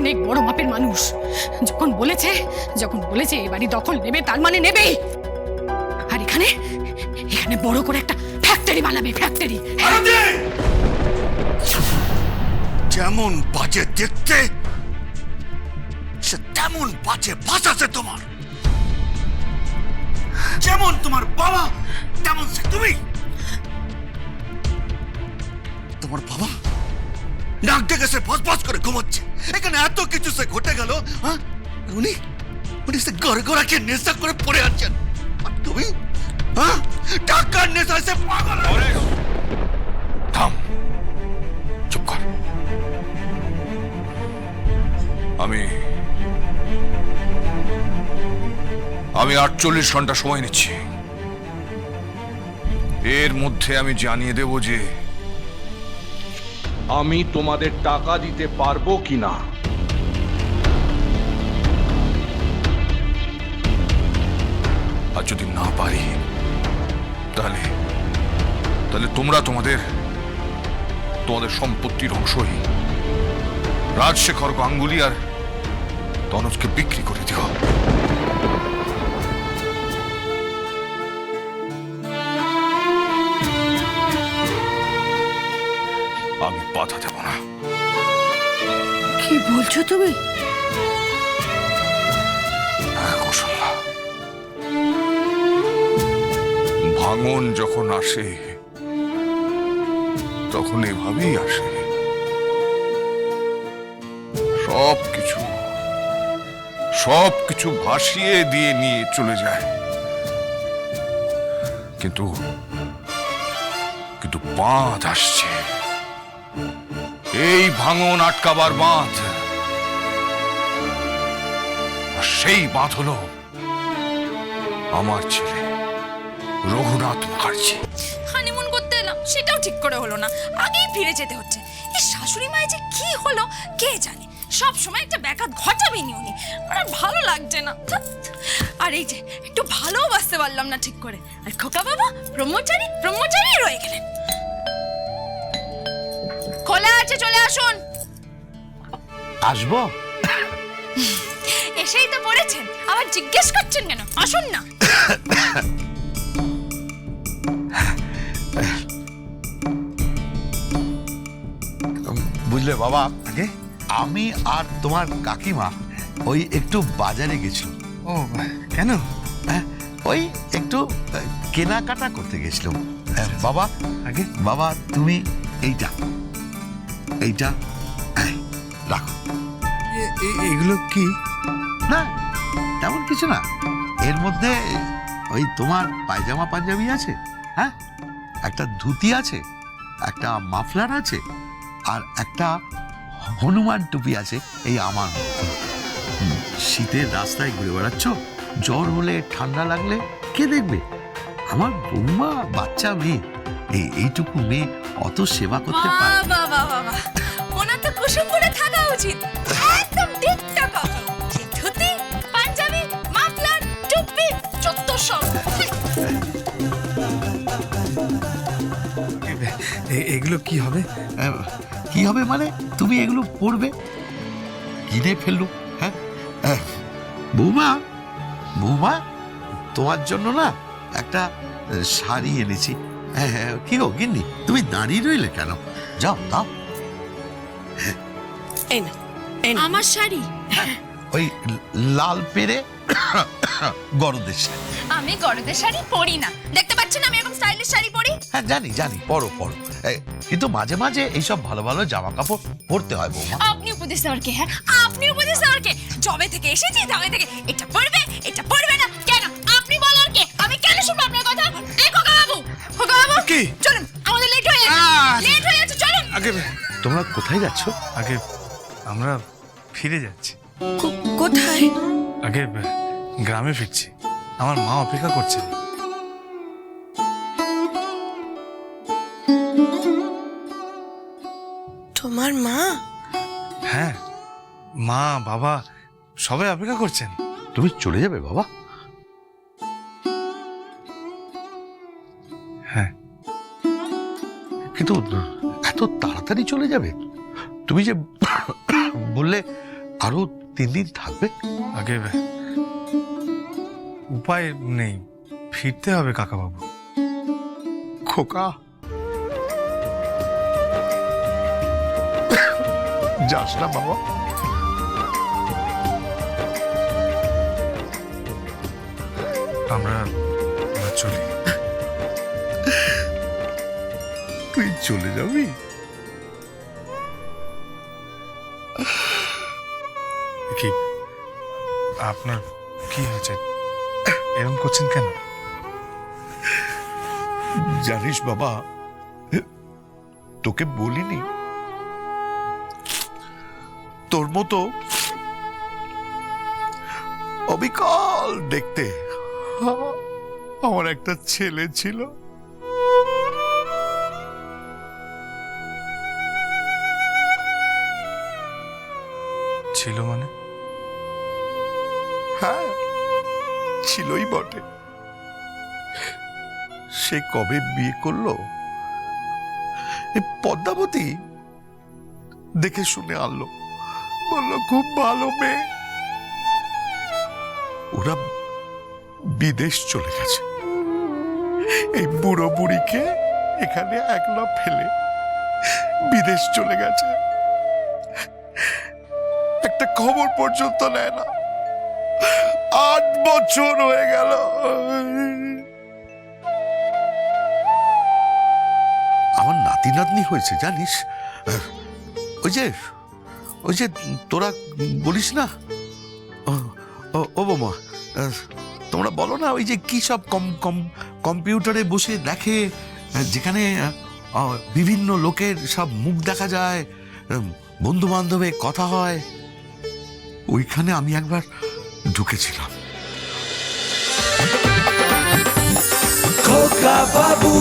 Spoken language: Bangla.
অনেক বড় মাপের মানুষ। যখন বলেছে এ বাড়ি দখল নেবে, তার মানে নেবেই। আর এখানে বড় করে একটা ফ্যাক্টরি বানাবে, ফ্যাক্টরি। যেমন বাজে দেখতে, সে তেমন বাজে ভাষাছে তোমার। যেমন তোমার বাবা তেমন সে তুমি। তোমার বাবা নাক ডেকে সে ফসফস করে ঘুমোচ্ছে, এখানে এত কিছু সে ঘটে গেল, হ্যাঁ? উনি সে গড়গড়াকে নেশা করে পড়ে আছেন, আর তুমি টাকার নেশায় সে পাগল। থাম, চুপ কর। আমি 48 ঘন্টা সময় নিচ্ছি। এর মধ্যে আমি জানিয়ে দেব যে আমি তোমাদের টাকা দিতে পারবো কিনা। আর যদি না পারি তাহলে তোমরা তোমাদের সম্পত্তির অংশই রাজশেখর গাঙ্গুলি আর তনুজকে বিক্রি করে দিও। আমি বাধা দেব না। কি বলছো তুমি? হ্যাঁ কৌশল্যা, ভাঙন যখন আসে তখন এভাবেই আসে। সবকিছু ভাসিয়ে দিয়ে নিয়ে চলে যায়, কিন্তু বাঁধ আসছে। এই ভাঙন আটকাবার বাঁধ, আর সেই বাঁধ হলো আমার ছেলে রঘুনাথ মুখার্জি। হানিমুন করতে এলাম, সেটাও ঠিক করে হলো না, আগেই ফিরে যেতে হচ্ছে। এই শাশুড়ি মায়ের যে কি হলো কে জানে, সব সময় একটা ব্যাঘাত ঘটাবেনি উনি। আর ভালো লাগছে না। আর এই যে একটু ভালোবাসতে পারলাম না ঠিক করে, আর খোকা বাবা ব্রহ্মচারী রয়ে গেলেন। খোলা আছে, চলে আসুন। আসবো? এসেই তো পড়েছেন, আবার জিজ্ঞেস করছেন কেন? আসুন না। বুঝলে বাবা, আমি আর তোমার কাকিমা ওই একটু বাজারে গেছিলাম। ও কেন? ওই একটু কেনাকাটা করতে গেছিলাম। বাবা বাবা, তুমি এইটা রাখো। এগুলো কি? না তেমন কিছু না, এর মধ্যে ওই তোমার পায়জামা পাঞ্জাবি আছে, হ্যাঁ, একটা ধুতি আছে, একটা মাফলার আছে, আর একটা হনুমান টুপি আছে। এই আমার শীতের রাস্তায় ঘুরে বেড়াচ্ছ, জ্বর হলে ঠান্ডা লাগলে কে দেখবে? আমার বৌমা বাচ্চা মেয়ে, এইটুকু মেয়ে অত সেবা করতে পারে। বাবা ওনার তো কুসুম করে থাকা উচিত, একদম টিকটক। ধুতি, পাঞ্জাবি, মাফলার, টুপি, যত সব। এগুলো কি হবে? কি হবে মানে, তুমি এগুলো পরবে। কিনে ফেললো। হ্যাঁ বৌমা তোমার জন্য না একটা শাড়ি এনেছি। হ্যাঁ কি গো গিন্নি, তুমি দাঁড়িয়ে রইলে কেন? যাও দাও। আমার শাড়ি, ওই লাল পেরে গরদের শাড়ি। আমি গরদের শাড়ি পরি না, দেখতে পাচ্ছেন আমি এরকম স্টাইলিশ শাড়ি পরি। হ্যাঁ জানি, পরো। কিন্তু মাঝে মাঝে এইসব ভালো ভালো জামা কাপড় পরতে হয় বৌমা। আপনি উপদেশ দেওয়ার কে? হ্যাঁ আপনি উপদেশ দেওয়ার কে? জবে থেকে এসেছি তবে থেকে এটা পরবে না কেন আপনি বলার কে? আমি কেন শুনবো আপনার কথা? এই খোকা বাবু কি? চলুন, আমাদের লেট হয়ে যাচ্ছে, চলুন। আগে তোমরা কোথায় যাচ্ছ? আগে আমরা ফিরে যাচ্ছি। কোথায়? আগে গ্রামে ফিরছি, আমার মা অপেক্ষা করছেন। তোমার মা? হ্যাঁ, মা বাবা সবাই অপেক্ষা করছেন। তুমি চলে যাবে বাবা? হ্যাঁ। কিন্তু এত তাড়াতাড়ি চলে যাবে? তুমি যে বললে আরো 3 দিন থাকবে? আগে উপায় নেই, ফিরতে হবে কাকাবাবু। খোকা, যাস না বাবা। আমরা চলি। তুই চলে যাবি? কি আপনার কি হয়েছে, এরকম করছেন কেন? জানিস বাবা, তোকে বলিনি তোর মতো অবিকল দেখতে আমার একটা ছেলে ছিল। ছিল মানে? হ্যাঁ, ছিলই বটে। সে কবে বিয়ে করলো, এই পদ্মাবতী দেখে শুনে আনলো, বললো খুব ভালো মেয়ে। ওরা বিদেশ চলে গেছে, এই বুড়ো বুড়িকে এখানে একলা ফেলে বিদেশ চলে গেছে। একটা খবর পর্যন্ত নেয় না। 8 বছর হয়ে গেল। আমার নাতি নাতনি হয়েছে জানিস। ওই যে তোরা বলিস না, ও বোমা, তোমরা বলো না ওই যে কি সব কম্পিউটারে বসে দেখে, যেখানে বিভিন্ন লোকের সব মুখ দেখা যায়, বন্ধু বান্ধবে কথা হয়। ওইখানে আমি একবার ঢুকেছিলাম। খোকা বাবু